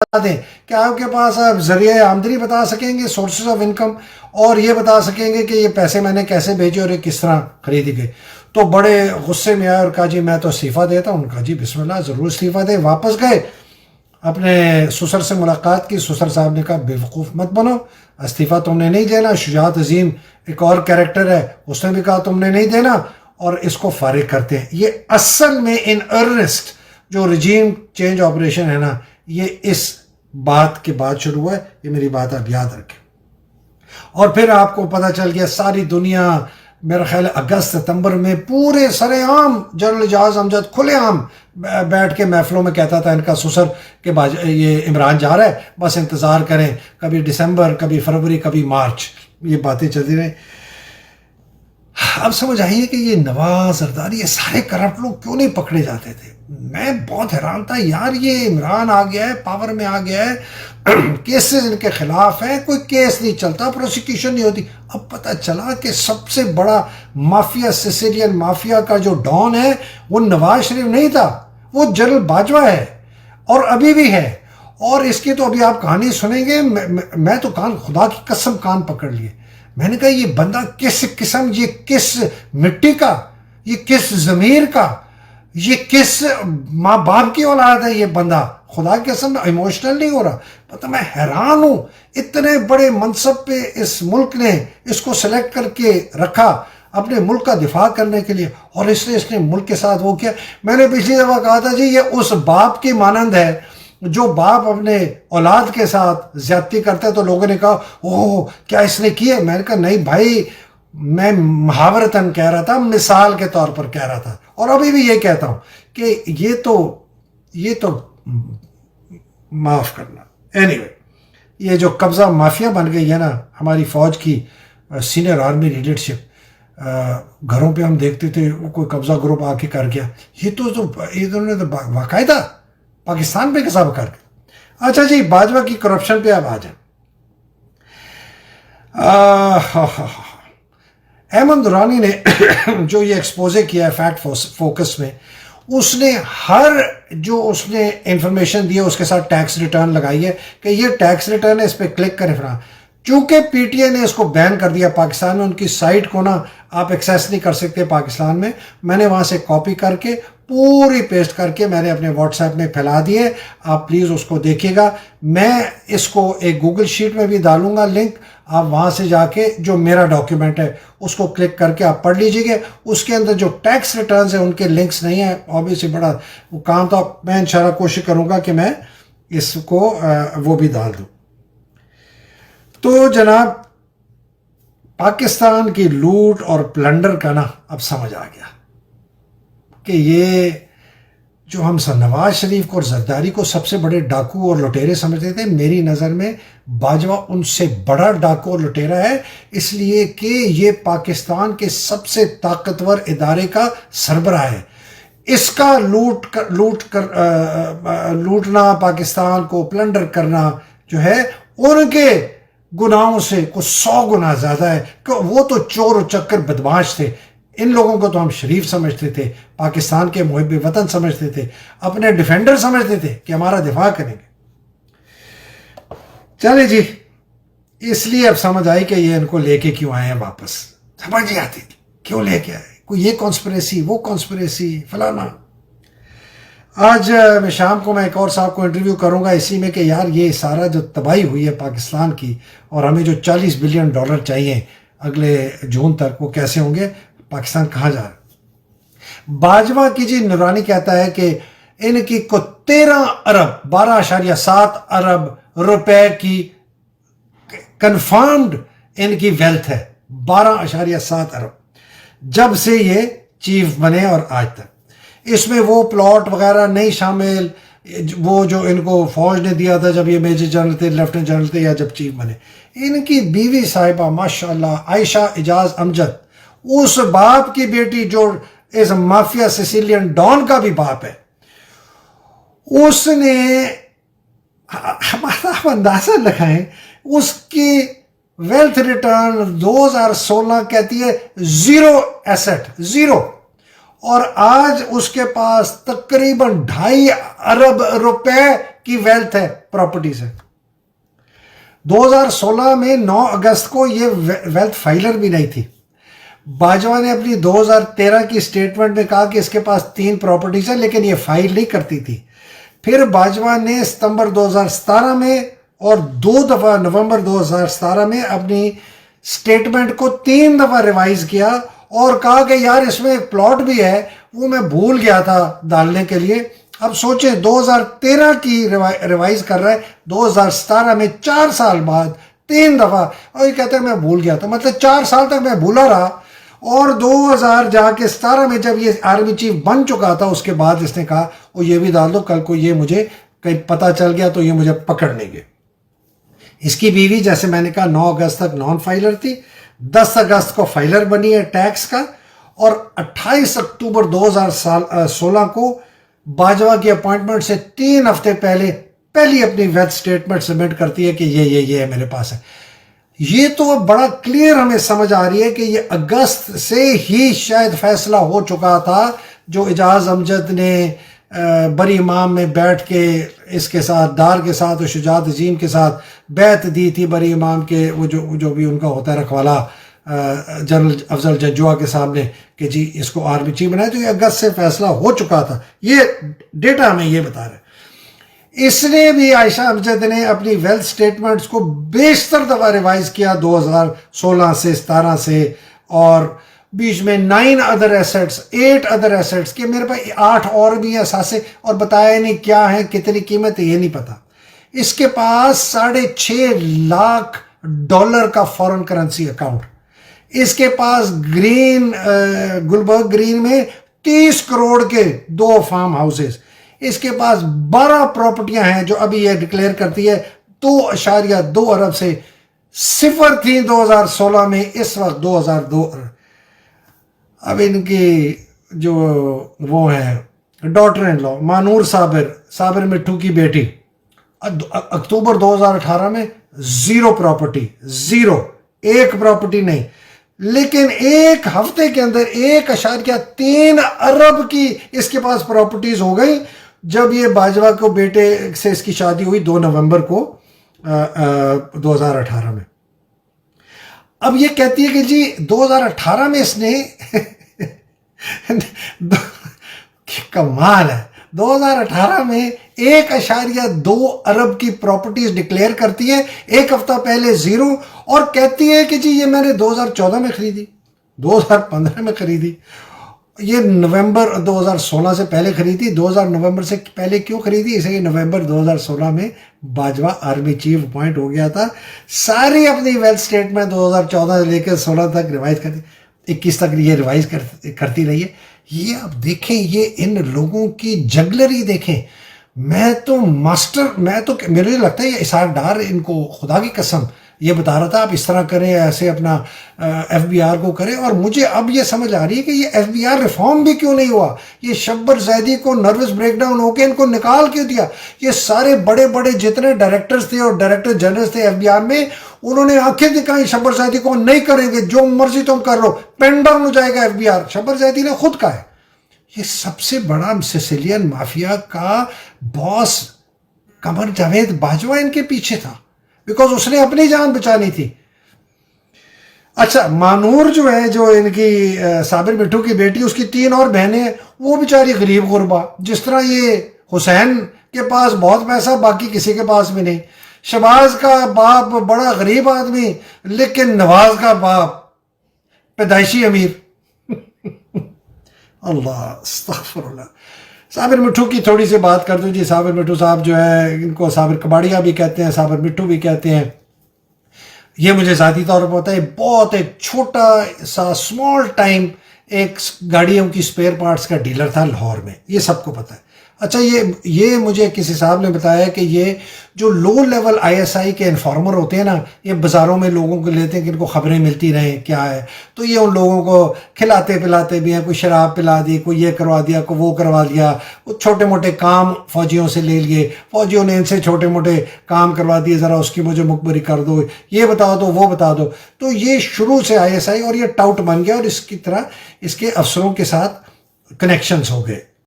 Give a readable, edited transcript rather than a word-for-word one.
دیں کہ آپ کے پاس آپ ذریعہ آمدنی بتا سکیں گے، سورسز آف انکم، اور یہ بتا سکیں گے کہ یہ پیسے میں نے کیسے بھیجے اور یہ کس طرح خریدی گئی. تو بڑے غصے میں آئے اور کہا جی میں تو استعفیٰ دیتا ہوں. کہا جی بسم اللہ ضرور استعفیٰ دیں. واپس گئے، اپنے سسر سے ملاقات کی. سسر صاحب نے کہا بیوقوف مت بنو، استعفیٰ تم نے نہیں دینا. شجاعت عظیم ایک اور کیریکٹر ہے، اس نے بھی کہا تم نے نہیں دینا، اور اس کو فارغ کرتے ہیں. یہ اصل میں ان ارنسٹ جو رجیم چینج آپریشن ہے نا، یہ اس بات کے بعد شروع ہوا ہے. یہ میری بات آپ یاد رکھیں. اور پھر آپ کو پتہ چل گیا ساری دنیا، میرا خیال ہے اگست ستمبر میں پورے سر عام جنرل اعجاز امجد کھلے عام بیٹھ کے محفلوں میں کہتا تھا ان کا سسر کہ یہ عمران جا رہا ہے، بس انتظار کریں، کبھی دسمبر، کبھی فروری، کبھی مارچ، یہ باتیں چلتی رہیں. اب سمجھ آئیے کہ یہ نواز، زرداری، یہ سارے کرپٹ لوگ کیوں نہیں پکڑے جاتے تھے. میں بہت حیران تھا یار، یہ عمران آ گیا ہے، پاور میں آ گیا ہے، کیسز ان کے خلاف ہیں، کوئی کیس نہیں چلتا، پروسیکیوشن نہیں ہوتی. اب پتہ چلا کہ سب سے بڑا مافیا، سیسیلین مافیا کا جو ڈان ہے وہ نواز شریف نہیں تھا، وہ جنرل باجوہ ہے، اور ابھی بھی ہے. اور اس کی تو ابھی آپ کہانی سنیں گے. میں تو خدا کی قسم کان پکڑ لیے. میں نے کہا یہ بندہ کس قسم، یہ کس مٹی کا، یہ کس ضمیر کا، یہ کس ماں باپ کی اولاد ہے یہ بندہ. خدا کی قسم ایموشنل نہیں ہو رہا. پتہ میں حیران ہوں، اتنے بڑے منصب پہ اس ملک نے اس کو سلیکٹ کر کے رکھا اپنے ملک کا دفاع کرنے کے لیے، اور اس نے ملک کے ساتھ وہ کیا. میں نے پچھلی دفعہ کہا تھا جی یہ اس باپ کی مانند ہے جو باپ اپنے اولاد کے ساتھ زیادتی کرتا ہے. تو لوگوں نے کہا اوہ کیا اس نے کی ہے. میں نے کہا نہیں بھائی، میں محاورتاً کہہ رہا تھا، مثال کے طور پر کہہ رہا تھا، اور ابھی بھی یہ کہتا ہوں کہ یہ تو معاف کرنا. اینی وے، یہ جو قبضہ مافیا بن گئی ہے نا ہماری فوج کی سینئر آرمی لیڈرشپ، گھروں پہ ہم دیکھتے تھے وہ کوئی قبضہ گروپ آ کے کر گیا. یہ تو انہوں نے تو باقاعدہ پاکستان پہ حساب کر کے. اچھا جی، باجوہ کی کرپشن پہ اب آ جائیں. احمد درانی نے جو یہ ایکسپوزے کیا ہے فیکٹ فوکس میں، اس نے ہر جو اس نے انفارمیشن دی ہے اس کے ساتھ ٹیکس ریٹرن لگائی ہے کہ یہ ٹیکس ریٹرن ہے، اس پہ کلک کریں فلاں. چونکہ پی ٹی آئی نے اس کو بین کر دیا پاکستان میں، ان کی سائٹ کو نا آپ ایکسیس نہیں کر سکتے پاکستان میں. میں نے وہاں سے کاپی کر کے پوری پیسٹ کر کے میں نے اپنے واٹس ایپ میں پھیلا دیے. آپ پلیز اس کو دیکھیے گا. میں اس کو ایک گوگل شیٹ میں بھی ڈالوں گا لنک، آپ وہاں سے جا کے جو میرا ڈاکیومنٹ ہے اس کو کلک کر کے آپ پڑھ لیجیے گا. اس کے اندر جو ٹیکس ریٹرنز ہیں ان کے لنکس نہیں ہیں. آبویسلی بڑا وہ کام تھا. میں انشاءاللہ کوشش کروں گا کہ میں اس کو وہ بھی ڈال دوں. تو جناب پاکستان کی لوٹ اور پلنڈر کا نا اب سمجھ آ گیا کہ یہ جو ہم نواز شریف کو اور زرداری کو سب سے بڑے ڈاکو اور لٹیرے سمجھتے تھے، میری نظر میں باجوہ ان سے بڑا ڈاکو اور لٹیرا ہے، اس لیے کہ یہ پاکستان کے سب سے طاقتور ادارے کا سربراہ ہے. اس کا لوٹنا، پاکستان کو پلنڈر کرنا جو ہے ان کے گناہوں سے کچھ 100 گنا زیادہ ہے. کہ وہ تو چور و چکر بدماش تھے. ان لوگوں کو تو ہم شریف سمجھتے تھے، پاکستان کے محب وطن سمجھتے تھے، اپنے ڈیفینڈر سمجھتے تھے کہ ہمارا دفاع کریں گے. چلے جی، اس لیے اب سمجھ آئی کہ یہ ان کو لے کے کیوں آئے ہیں واپس. سمجھ نہیں آتی کیوں لے کے آئے، کوئی یہ کانسپریسی، وہ کانسپریسی، فلانا. آج میں شام کو میں ایک اور صاحب کو انٹرویو کروں گا اسی میں کہ یار یہ سارا جو تباہی ہوئی ہے پاکستان کی، اور ہمیں جو $40 بلین چاہیے اگلے جون تک، وہ کیسے ہوں گے، پاکستان کہاں جا رہا ہے. باجوہ کی جی نورانی کہتا ہے کہ ان کی کو 13 ارب 12.7 ارب روپے کی کنفرمڈ ان کی ویلتھ ہے. 12.7 ارب جب سے یہ چیف بنے اور آج تک. اس میں وہ پلاٹ وغیرہ نہیں شامل، وہ جو ان کو فوج نے دیا تھا جب یہ میجر جنرل تھے، لیفٹنٹ جنرل تھے، یا جب چیف بنے. ان کی بیوی صاحبہ ماشاءاللہ عائشہ اعجاز امجد، اس باپ کی بیٹی جو اس مافیا سیسیلین ڈان کا بھی باپ ہے، اس نے ہمارا اندازہ لگائیں اس کی ویلتھ ریٹرن 2016 کہتی ہے 0 ایسٹ، 0. اور آج اس کے پاس تقریباً 2.5 ارب روپے کی ویلتھ ہے، پراپرٹیز ہے۔ 2016 میں 9 اگست کو یہ ویلتھ فائلر بھی نہیں تھی۔ باجوہ نے اپنی 2013 کی سٹیٹمنٹ میں کہا کہ اس کے پاس 3 پراپرٹیز ہیں، لیکن یہ فائل نہیں کرتی تھی۔ پھر باجوہ نے ستمبر 2017 میں اور 2 دفعہ نومبر 2017 میں اپنی سٹیٹمنٹ کو 3 دفعہ ریوائز کیا اور کہا کہ یار اس میں ایک پلاٹ بھی ہے، وہ میں بھول گیا تھا ڈالنے کے لیے۔ اب سوچیں 2013 کی ریوائز کر رہا ہے، 2017 میں 4 سال بعد 3 دفعہ، اور یہ کہتے ہیں میں بھول گیا تھا، مطلب 4 سال تک میں بھولا رہا، اور 2000 جا کے 17 میں جب یہ آرمی چیف بن چکا تھا اس کے بعد اس نے کہا وہ یہ بھی ڈال دو، کل کو یہ مجھے کہیں پتہ چل گیا تو یہ مجھے پکڑ لیں گے۔ اس کی بیوی جیسے میں نے کہا 9 اگست تک نان فائلر تھی، 10 اگست کو فائلر بنی ہے ٹیکس کا، اور 28 اکتوبر 2016 کو باجوہ کی اپوائنٹمنٹ سے 3 ہفتے پہلی اپنی ویلتھ سٹیٹمنٹ سبمٹ کرتی ہے کہ یہ میرے پاس ہے۔ یہ تو اب بڑا کلیئر ہمیں سمجھ آ رہی ہے کہ یہ اگست سے ہی شاید فیصلہ ہو چکا تھا، جو اعجاز امجد نے بری امام میں بیٹھ کے اس کے ساتھ ڈار کے ساتھ اور شجاعت عظیم کے ساتھ بیعت دی تھی بری امام کے، وہ جو بھی ان کا ہوتا ہے رکھوالا جنرل افضل جنجوعہ کے سامنے کہ جی اس کو آرمی چیف بنائے، تو یہ اگست سے فیصلہ ہو چکا تھا۔ یہ ڈیٹا ہمیں یہ بتا رہا ہے۔ اس نے بھی عائشہ امجد نے اپنی ویلتھ سٹیٹمنٹس کو بیشتر دفعہ ریوائز کیا 2016 سے 17 سے، اور بیچ میں 9 ادر ایسٹس 8 ادر ایسٹس کہ میرے پاس 8 اور بھی اثاثے، اور بتایا نہیں کیا ہیں، کتنی قیمت ہے یہ نہیں پتا۔ اس کے پاس $6.5 لاکھ کا فورن کرنسی اکاؤنٹ، اس کے پاس گلبرگ گرین میں 30 کروڑ کے 2 فارم ہاؤسز، اس کے پاس 12 پراپرٹیاں ہیں جو ابھی یہ ڈکلیئر کرتی ہے 2.2 ارب سے، 0 تھی 2016 میں، اس وقت 2002 ارب۔ اب ان کی جو وہ ہیں ڈاٹر ان لا مانور صابر مٹھو کی بیٹی، اکتوبر 2018 میں 0 پراپرٹی، 0 ایک پراپرٹی نہیں، لیکن ایک ہفتے کے اندر 1.3 ارب کی اس کے پاس پراپرٹیز ہو گئی جب یہ باجوہ کو بیٹے سے اس کی شادی ہوئی 2 نومبر کو 2018 میں۔ اب یہ کہتی ہے کہ جی 2018 میں اس نے کمال ہے، 2018 میں 1.2 ارب کی پراپرٹیز ڈکلیئر کرتی ہے، ایک ہفتہ پہلے 0، اور کہتی ہے کہ جی یہ میں نے 2014 میں خریدی، 2015 میں خریدی، یہ نومبر 2016 سے پہلے خریدی۔ 2000 نومبر سے پہلے کیوں خریدی؟ اسے کہ نومبر 2016 میں باجوہ آرمی چیف اپوائنٹ ہو گیا تھا، ساری اپنی ویلتھ سٹیٹمنٹ 2014 سے لے کے 16 تک ریوائز کرتی، 21 تک یہ ریوائز کرتی رہی ہے۔ یہ اب دیکھیں، یہ ان لوگوں کی جگلری دیکھیں۔ میں تو میرے لگتا ہے یہ اسحاق ڈار ان کو خدا کی قسم یہ بتا رہا تھا آپ اس طرح کریں، ایسے اپنا ایف بی آر کو کریں، اور مجھے اب یہ سمجھ آ رہی ہے کہ یہ ایف بی آر ریفارم بھی کیوں نہیں ہوا۔ یہ شبر زیدی کو نروس بریک ڈاؤن ہو کے ان کو نکال کیوں دیا؟ یہ سارے بڑے بڑے جتنے ڈائریکٹرز تھے اور ڈائریکٹر جنرلز تھے ایف بی آر میں، انہوں نے آنکھیں دکھائیں شبر زیدی کو، نہیں کریں گے، جو مرضی تم کر لو، پین ڈاؤن ہو جائے گا ایف بی آر۔ شبر زیدی نے خود کہا ہے۔ یہ سب سے بڑا سسیلین مافیا کا باس قمر جاوید باجوہ ان کے پیچھے تھا، بیکاز اس نے اپنی جان بچانی تھی۔ اچھا، مانور جو ہے، جو ان کی صابر مٹھو کی بیٹی، اس کی 3 اور بہنیں ہیں، وہ بیچاری غریب غربا، جس طرح یہ حسین کے پاس بہت پیسہ باقی کسی کے پاس بھی نہیں، شہباز کا باپ بڑا غریب آدمی لیکن نواز کا باپ پیدائشی امیر۔ اللہ استغفر اللہ۔ صابر مٹھو کی تھوڑی سی بات کر دوں جی۔ صابر مٹھو صاحب جو ہے، ان کو صابر کباڑیا بھی کہتے ہیں، صابر مٹھو بھی کہتے ہیں۔ یہ مجھے ذاتی طور پر پتا ہے، بہت ایک چھوٹا سا اسمال ٹائم ایک گاڑیوں کی اسپیئر پارٹس کا ڈیلر تھا لاہور میں، یہ سب کو پتا ہے۔ اچھا، یہ مجھے کسی صاحب نے بتایا کہ یہ جو low level I S I کے انفارمر ہوتے ہیں نا، یہ بازاروں میں لوگوں کو لیتے ہیں کہ ان کو خبریں ملتی رہیں کیا ہے، تو یہ ان لوگوں کو کھلاتے پلاتے بھی ہیں، کوئی شراب پلا دی، کوئی یہ کروا دیا، کوئی وہ کروا دیا، وہ چھوٹے موٹے کام فوجیوں سے لے لیے، فوجیوں نے ان سے چھوٹے موٹے کام کروا دیے، ذرا اس کی مجھے مخبری کر دو، یہ بتا دو وہ بتا دو۔ تو یہ شروع سے آئی ایس آئی اور یہ ٹاؤٹ بن گیا، اور اس کی طرح اس کے افسروں کے ساتھ کنیکشنز ہو گئے۔